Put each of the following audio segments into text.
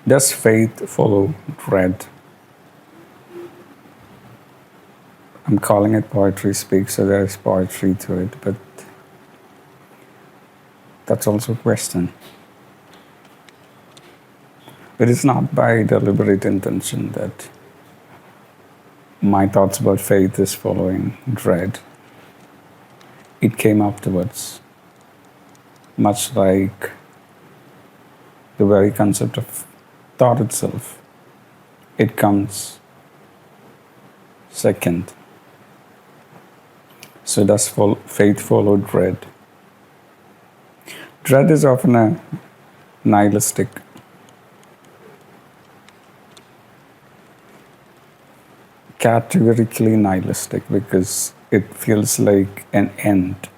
Does faith follow dread? I'm calling it poetry speak, so there is poetry to it, but that's also a question. It is not by deliberate intention that my thoughts about faith is following dread. It came afterwards, much like the very concept of thought itself. It comes second. So does faith follow dread? Dread is often a nihilistic, categorically nihilistic, because it feels like an end.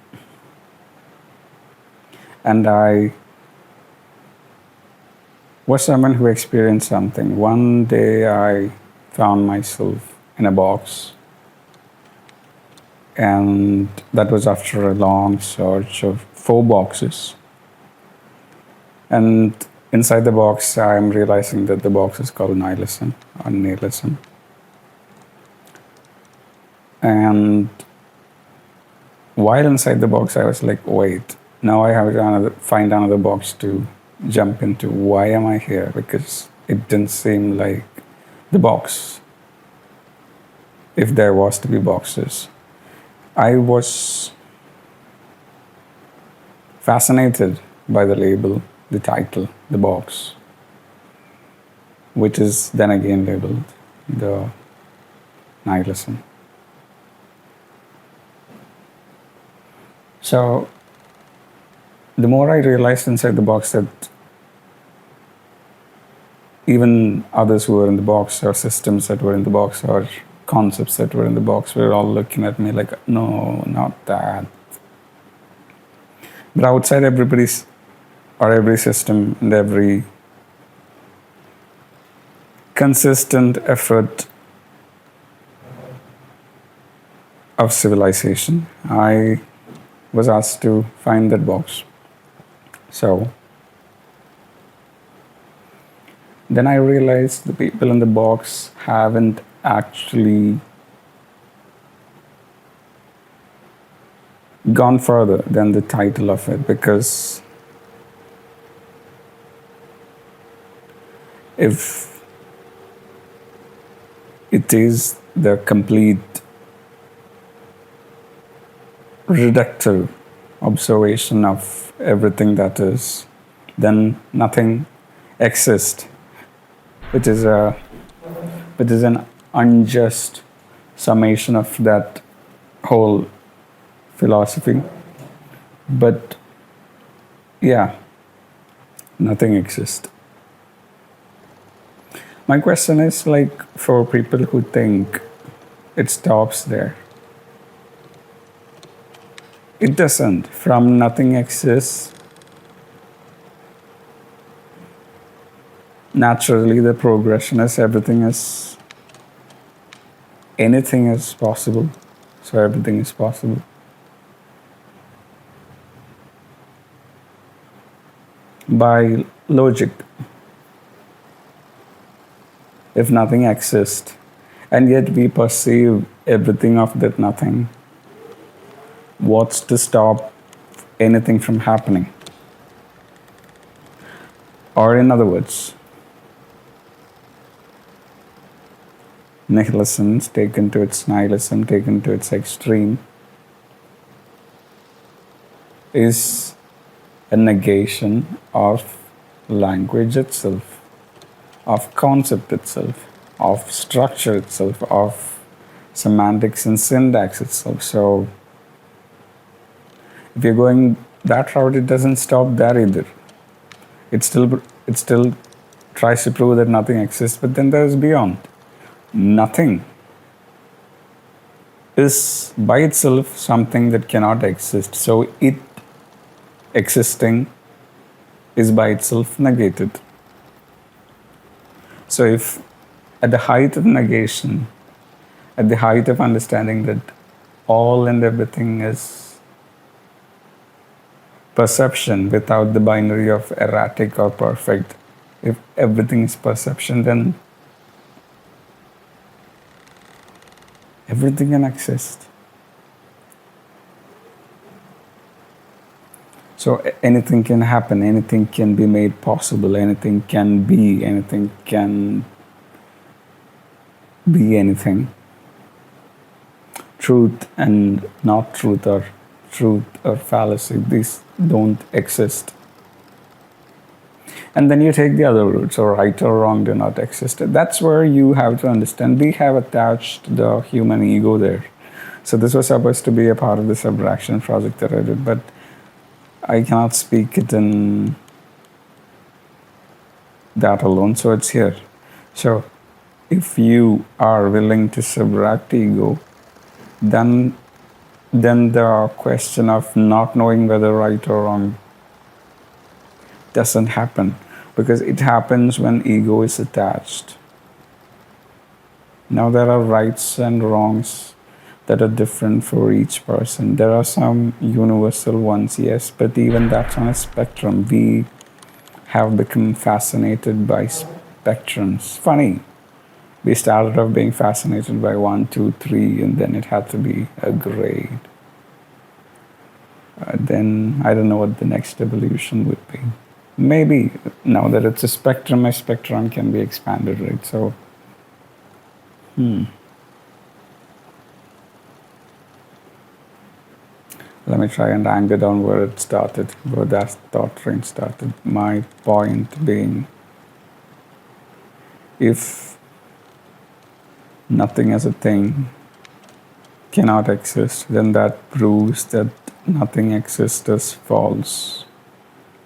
And I was someone who experienced something. One day I found myself in a box, and that was after a long search of 4 boxes. And inside the box, I'm realizing that the box is called nihilism or nihilism. And while inside the box, I was like, wait, now I have to find another box to jump into. Why am I here? Because it didn't seem like the box, if there was to be boxes. I was fascinated by the label, the title, the box, which is then again labeled the nihilism. So the more I realized inside the box that even others who were in the box, or systems that were in the box, or concepts that were in the box, were all looking at me like, no, not that. But outside everybody's, or every system and every consistent effort of civilization, I was asked to find that box. So then I realized the people in the box haven't actually gone further than the title of it, because if it is the complete reductive observation of everything that is, then nothing exists, which is an unjust summation of that whole philosophy. But yeah, nothing exists. My question is, like, for people who think it stops there, it doesn't. From nothing exists, naturally the progression is anything is possible. So everything is possible. By logic, if nothing exists, and yet we perceive everything of that nothing, what's to stop anything from happening? Or in other words, nihilism taken to its extreme is a negation of language itself, of concept itself, of structure itself, of semantics and syntax itself. So if you're going that route, it doesn't stop there either. It still tries to prove that nothing exists, but then there's beyond. Nothing is by itself something that cannot exist. So it existing is by itself negated. So if at the height of negation, at the height of understanding that all and everything is perception without the binary of erratic or perfect, If everything is perception, then everything can exist. So anything can happen, anything can be made possible, anything can be anything. Truth and not truth, or truth or fallacy, these don't exist. And then you take the other route, so right or wrong do not exist. That's where you have to understand we have attached the human ego there. So this was supposed to be a part of the subtraction project that I did, but I cannot speak it in that alone, so it's here. So if you are willing to subtract ego, then the question of not knowing whether right or wrong doesn't happen, because it happens when ego is attached. Now there are rights and wrongs that are different for each person. There are some universal ones, yes, but even that's on a spectrum. We have become fascinated by spectrums. Funny, we started off being fascinated by 1, 2, 3, and then it had to be a grade. Then I don't know what the next evolution would be. Maybe now that it's a spectrum can be expanded, right? So, let me try and anchor down where it started, where that thought train started. My point being, if nothing as a thing cannot exist, then that proves that nothing exists as false.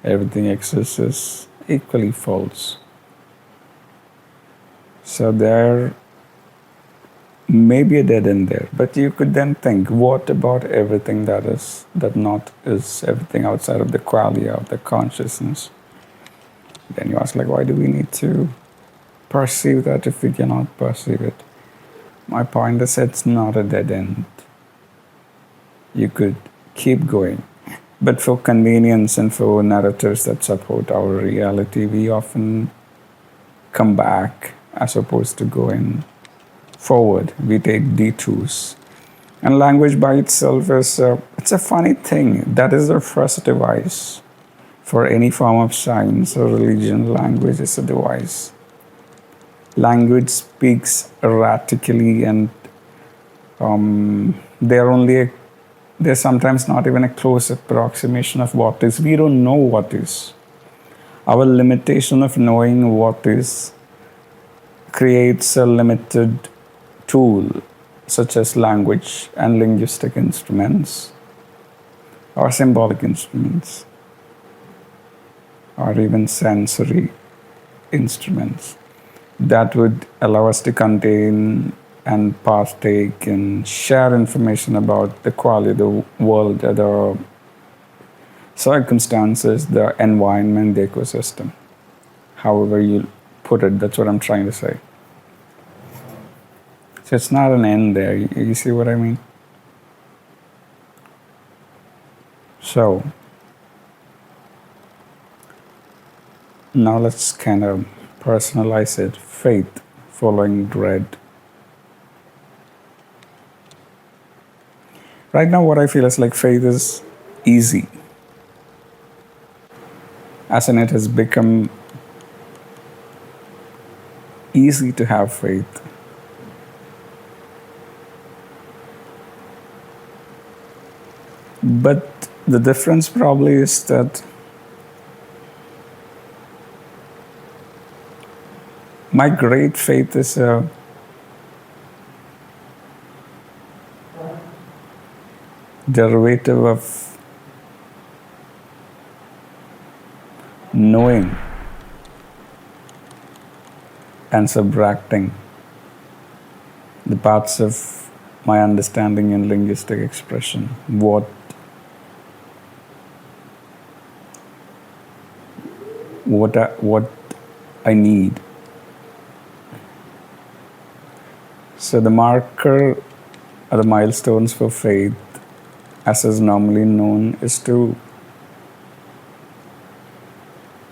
Everything exists as equally false. So there may be a dead end there, but you could then think, what about everything that is everything outside of the qualia of the consciousness? Then you ask, like, why do we need to perceive that if we cannot perceive it? My point is, it's not a dead end. You could keep going. But for convenience and for narratives that support our reality, we often come back as opposed to going forward. We take detours. And language by itself is it's a funny thing. That is the first device for any form of science or religion. Language is a device. Language speaks erratically, and they're sometimes not even a close approximation of what is. We don't know what is. Our limitation of knowing what is creates a limited tool, such as language and linguistic instruments, or symbolic instruments, or even sensory instruments that would allow us to contain and partake and share information about the quality of the world, the circumstances, the environment, the ecosystem. However you put it, that's what I'm trying to say. So it's not an end there. You see what I mean? So now let's kind of personalize it. Faith following dread. Right now what I feel is like faith is easy. As in, it has become easy to have faith. But the difference probably is that my great faith is a derivative of knowing and subtracting the parts of my understanding in linguistic expression. What I need. So the marker or the milestones for faith, as is normally known, is to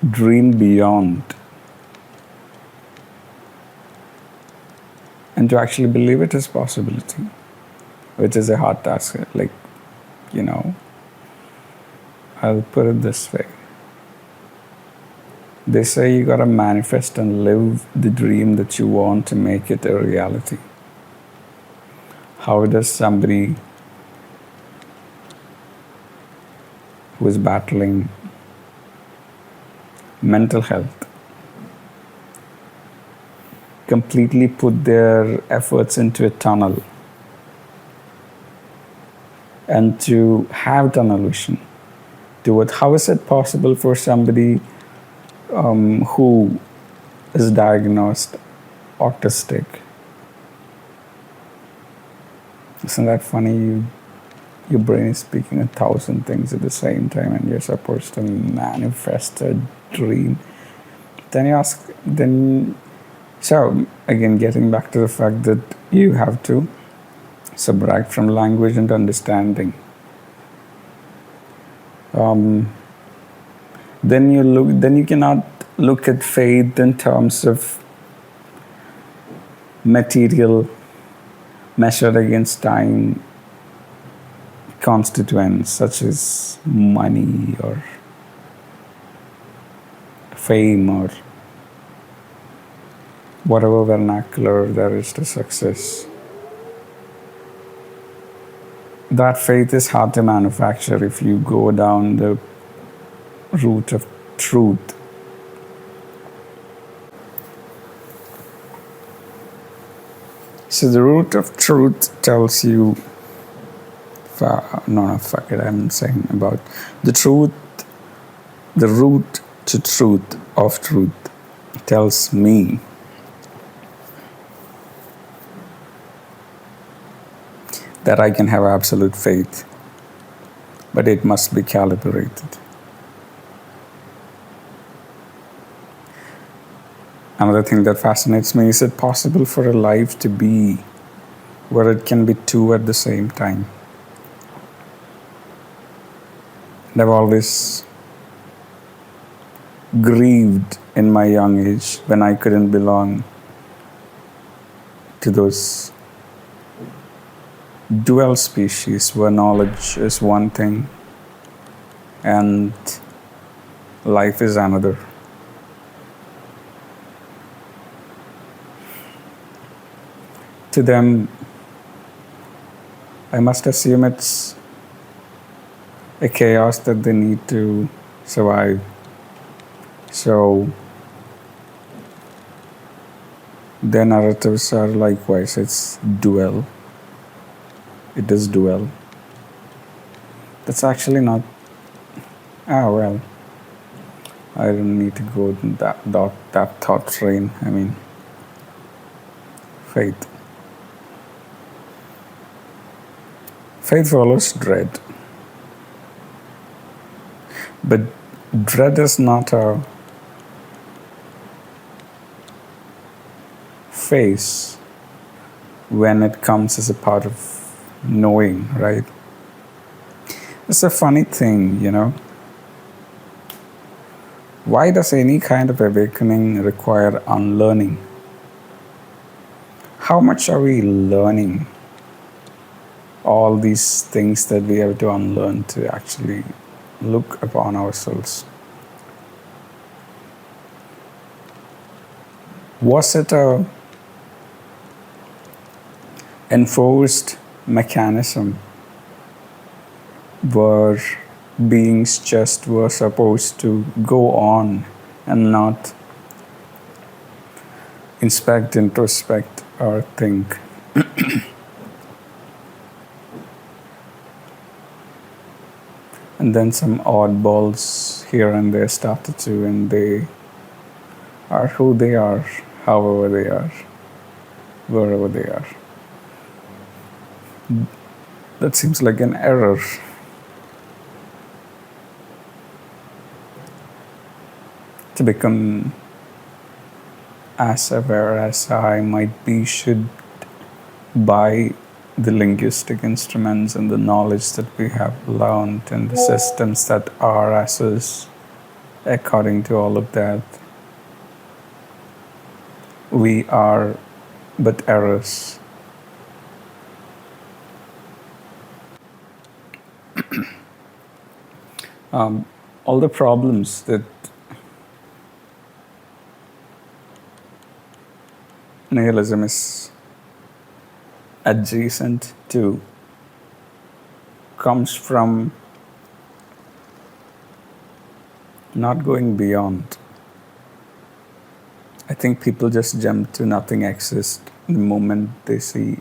dream beyond and to actually believe it is possibility, which is a hard task. Like, you know, I'll put it this way. They say you gotta manifest and live the dream that you want to make it a reality. How does somebody who is battling mental health completely put their efforts into a tunnel and to have tunnel vision to it? How is it possible for somebody who is diagnosed autistic? Isn't that funny? Your brain is speaking 1,000 things at the same time, and you're supposed to manifest a dream. Then you ask, then, so again, getting back to the fact that you have to subtract from language and understanding. Then you cannot look at faith in terms of material measured against time constituents such as money or fame or whatever vernacular there is to success. That faith is hard to manufacture if you go down the route of truth. So the root of truth tells you, no, fuck it, I'm saying about the truth, the root to truth of truth tells me that I can have absolute faith, but it must be calibrated. Another thing that fascinates me, is it possible for a life to be where it can be two at the same time? And I've always grieved in my young age when I couldn't belong to those dual species where knowledge is one thing and life is another. To them, I must assume it's a chaos that they need to survive. So their narratives are likewise, it's dual. It is dual. That's actually not, well, I don't need to go in that thought train. I mean, faith. Faith follows dread. But dread is not a phase when it comes as a part of knowing, right? It's a funny thing, you know. Why does any kind of awakening require unlearning? How much are we learning all these things that we have to unlearn to actually look upon ourselves? Was it a enforced mechanism where beings just were supposed to go on and not inspect, introspect, or think? And then some oddballs here and there started to, and they are who they are, however they are, wherever they are. That seems like an error. To become as aware as I might be should buy the linguistic instruments and the knowledge that we have learned and the systems that are as is. According to all of that, we are but errors. All the problems that nihilism is adjacent to comes from not going beyond. I think people just jump to nothing exists the moment they see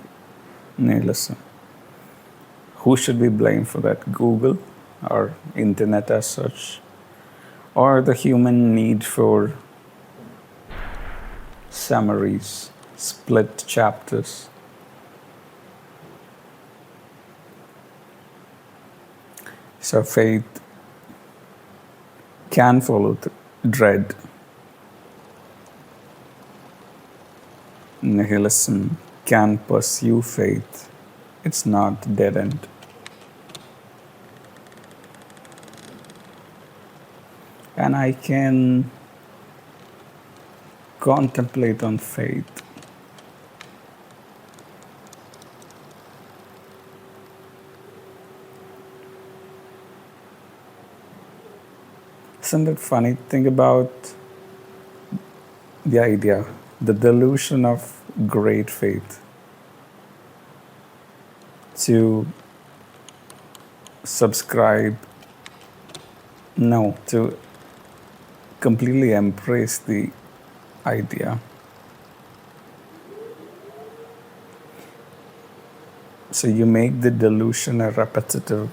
nihilism. Who should be blamed for that? Google or internet as such? Or the human need for summaries, split chapters? So faith can follow dread. Nihilism can pursue faith. It's not dead end. And I can contemplate on faith. Isn't it funny? Think about the idea, the delusion of great faith. To subscribe, no, to completely embrace the idea. So you make the delusion a repetitive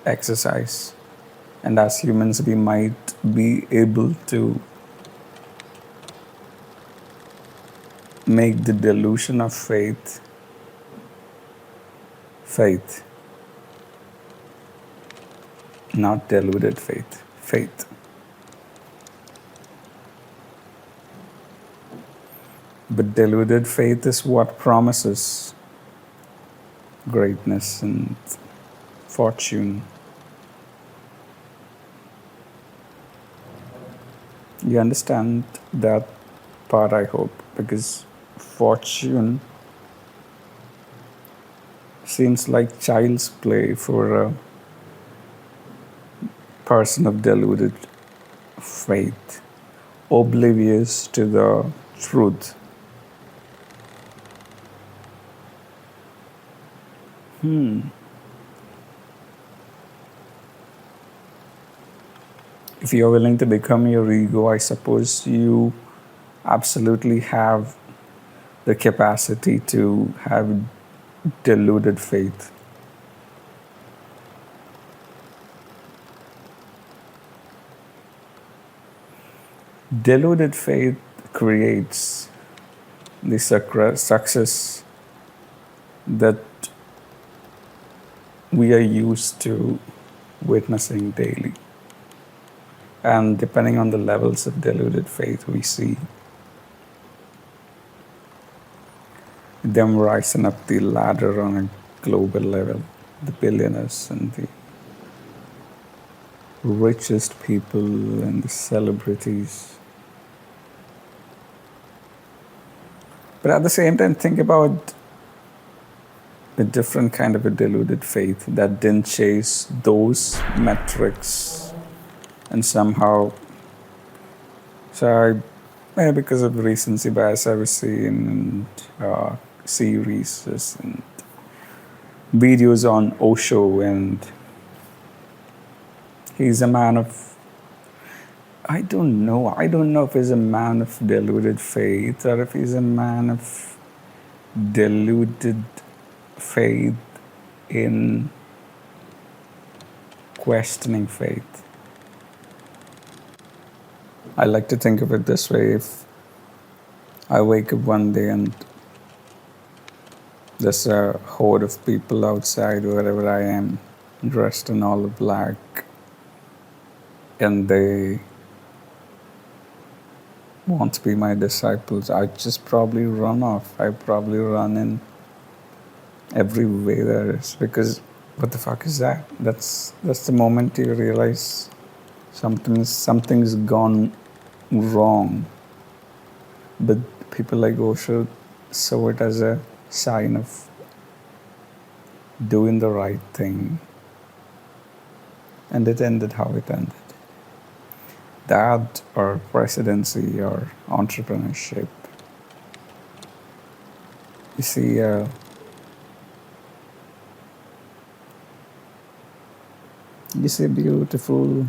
exercise. And as humans, we might be able to make the delusion of faith, not deluded faith, faith. But deluded faith is what promises greatness and fortune. You understand that part, I hope, because fortune seems like child's play for a person of deluded faith, oblivious to the truth. If you're willing to become your ego, I suppose you absolutely have the capacity to have deluded faith. Deluded faith creates the success that we are used to witnessing daily. And depending on the levels of deluded faith we see, them rising up the ladder on a global level, the billionaires and the richest people and the celebrities. But at the same time, think about a different kind of a deluded faith that didn't chase those metrics and somehow, maybe because of recency bias I was seeing and series and videos on Osho, and he's a man of, I don't know if he's a man of deluded faith or if he's a man of deluded faith in questioning faith. I like to think of it this way: if I wake up one day and there's a horde of people outside wherever I am, dressed in all black, and they want to be my disciples, I just probably run off. I probably run in every way there is, because what the fuck is that? That's the moment you realize something's gone wrong. But people like Osho saw it as a sign of doing the right thing, and it ended how it ended. That, or presidency, or entrepreneurship. You see, beautiful,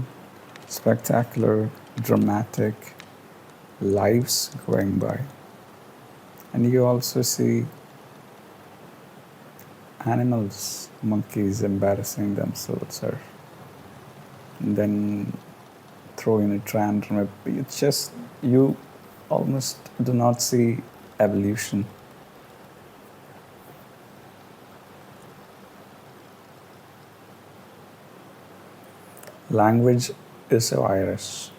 spectacular, dramatic lives going by. And you also see animals, monkeys embarrassing themselves, or then throwing a tantrum. It's just, you almost do not see evolution. Language is a virus,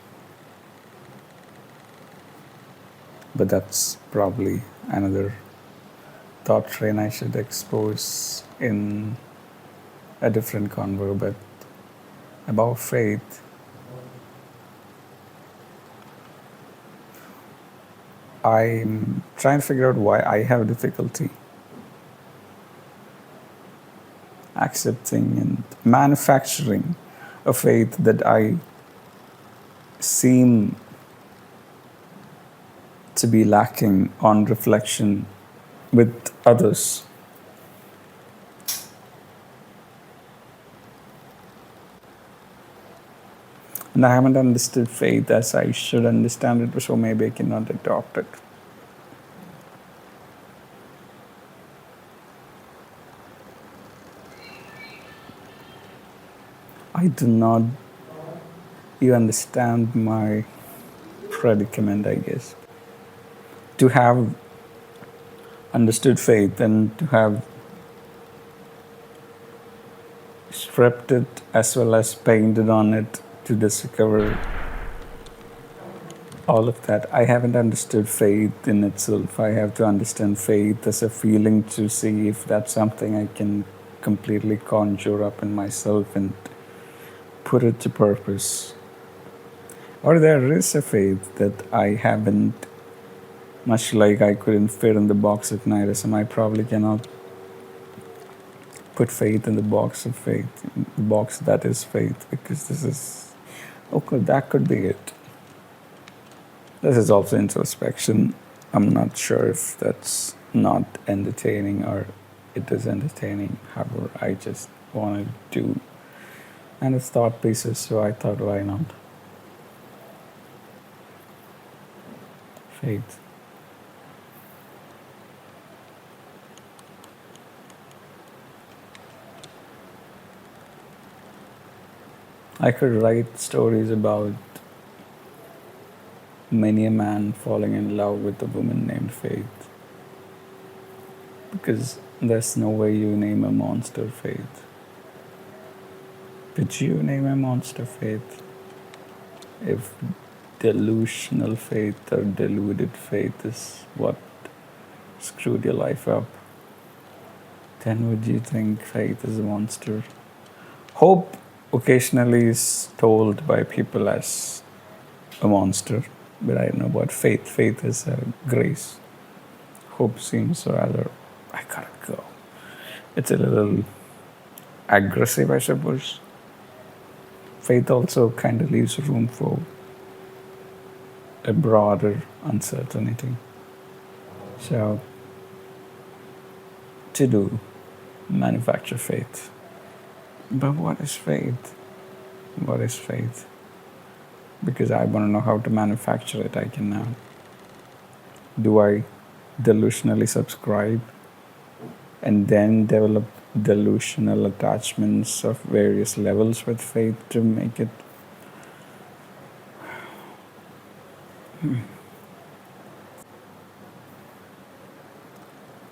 but that's probably another thought train I should expose in a different convo. But about faith, I'm trying to figure out why I have difficulty accepting and manufacturing a faith that I seem to be lacking on reflection with others. And I haven't understood faith as I should understand it, so maybe I cannot adopt it. I do not, you understand my predicament, I guess. To have understood faith and to have stripped it as well as painted on it to discover all of that. I haven't understood faith in itself. I have to understand faith as a feeling to see if that's something I can completely conjure up in myself and put it to purpose. Or there is a faith that I haven't, much like I couldn't fit in the box of nihilism, I probably cannot put faith in the box of faith, in the box that is faith, because this is, okay, that could be it. This is also introspection. I'm not sure if that's not entertaining or it is entertaining. However, I just wanted to, and it's thought pieces, so I thought, why not? Faith. I could write stories about many a man falling in love with a woman named Faith. Because there's no way you name a monster Faith. Could you name a monster Faith? If delusional faith or deluded faith is what screwed your life up, then would you think faith is a monster? Hope occasionally is told by people as a monster, but I don't know about faith. Faith is a grace. Hope seems rather, I gotta go. It's a little aggressive, I suppose. Faith also kind of leaves room for a broader uncertainty. So, to do, manufacture faith. But what is faith? What is faith? Because I want to know how to manufacture it, I can now. Do I delusionally subscribe and then develop delusional attachments of various levels with faith to make it?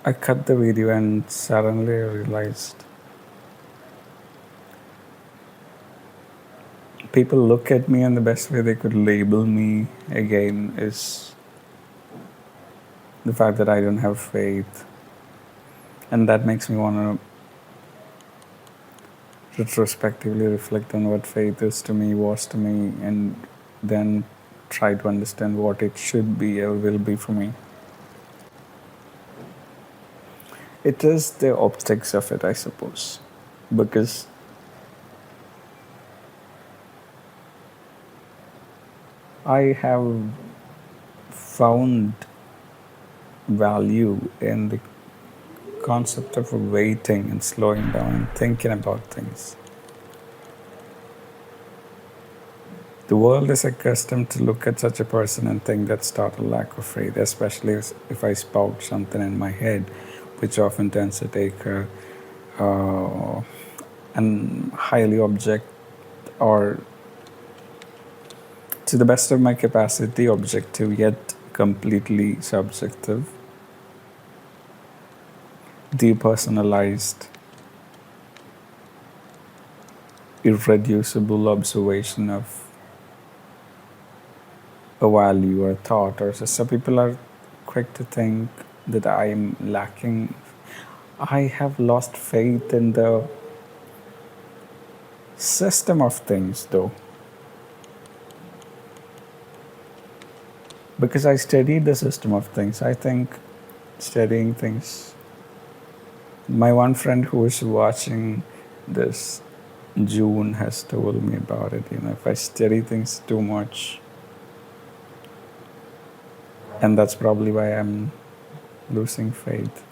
I cut the video and suddenly I realized people look at me and the best way they could label me again is the fact that I don't have faith. And that makes me want to retrospectively reflect on what faith is to me, was to me, and then try to understand what it should be or will be for me. It is the optics of it, I suppose, because I have found value in the concept of waiting and slowing down and thinking about things. The world is accustomed to look at such a person and think that's total lack of faith, especially if I spout something in my head, which often tends to take uh, an highly object or, to the best of my capacity, objective yet completely subjective, depersonalized, irreducible observation of a value or a thought. Or so some people are quick to think that I'm lacking. I have lost faith in the system of things, though, because I studied the system of things. I think studying things. My one friend who is watching this, June, has told me about it. If I study things too much, and that's probably why I'm losing faith.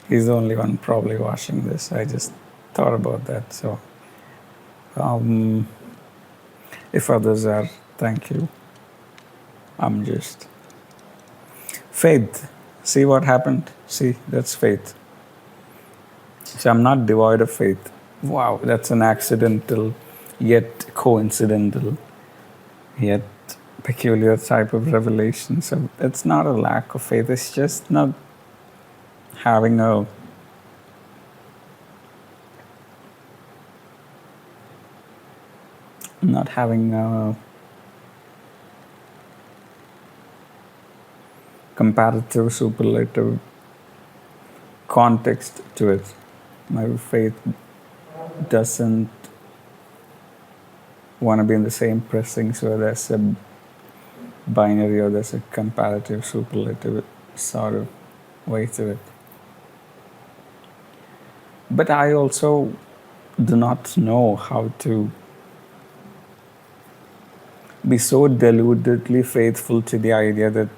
He's the only one probably watching this. I just thought about that. So, if others are, thank you. I'm just faith. See what happened? See, that's faith. So I'm not devoid of faith. Wow, that's an accidental, yet coincidental, yet peculiar type of revelation. So it's not a lack of faith. It's just not having a not having a comparative superlative context to it. My faith doesn't want to be in the same pressing, so there's a binary or there's a comparative superlative sort of way to it. But I also do not know how to be so deludedly faithful to the idea that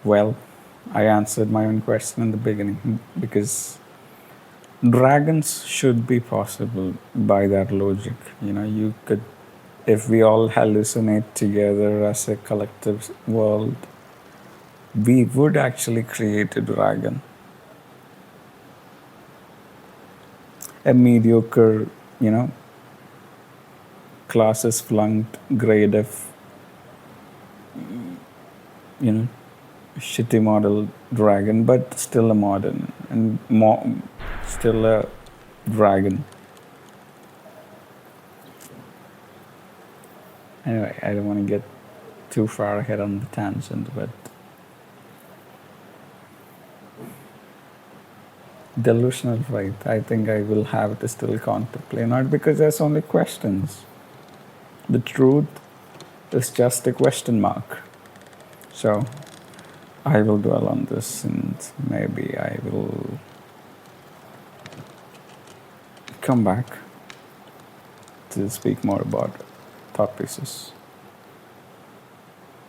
well, I answered my own question in the beginning, because dragons should be possible by that logic. You could, if we all hallucinate together as a collective world, we would actually create a dragon. A mediocre, classes flunked, grade F, shitty model dragon, but still a modern and still a dragon. Anyway, I don't want to get too far ahead on the tangent, but delusional faith, I think I will have to still contemplate, not because there's only questions. The truth is just a question mark. So I will dwell on this, and maybe I will come back to speak more about thought pieces.